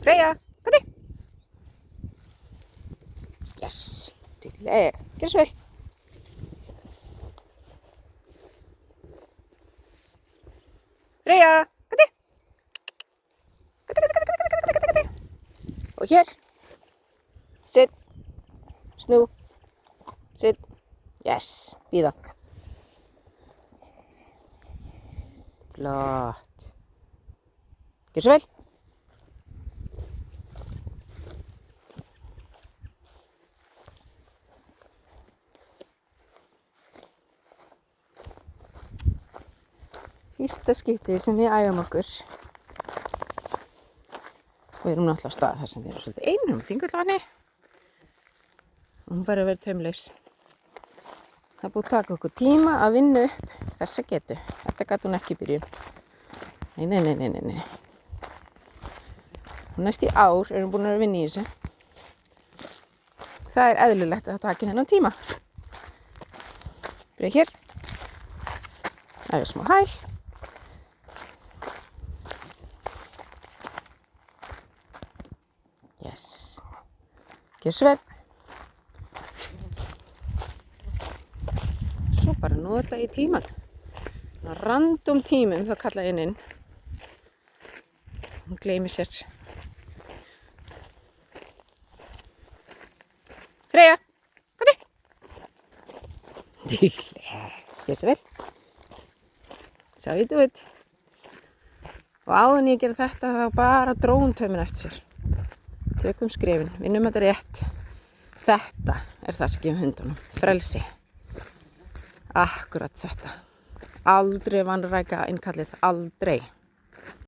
Freyja, komdu. Yes, dugleg. Gjörðu svo vel. Freyja, komdu. Komdu. Og hér. Sitt. Snú. Sitt. Yes, bíða. Flott. Gjörðu svo vel. Fyrsta skiptið sem við æfum okkur. Við erum náttúrulega á stað þar sem við erum svolítið einum Þingvallavatni. Og hún fær að vera taumlaus. Það er búið að taka okkur tíma að vinna upp þessa getu. Þetta gat hún ekki í byrjun. Nei. Og næst í ár erum við búin að vinna í þessu. Það er eðlilegt að það taki þennan tíma. Byrja hér. Það er smá hæl. Yes. Gjörðu svo vel. Svo bara nota í tíman. Random tímum þá kalla ég inn. Hún gleymir sér. Freyja, komdu. Dugleg. Gjörðu svo vel. Sá ég þetta. Og áður en ég gera þetta þá bara dró hún tauminn eftir sér. Tökum skrefin, vinnum þetta rétt. Þetta er það sem gefur hundunum. Frelsi. Akkurat þetta. Aldrei vanrækja innkallið. Aldrei.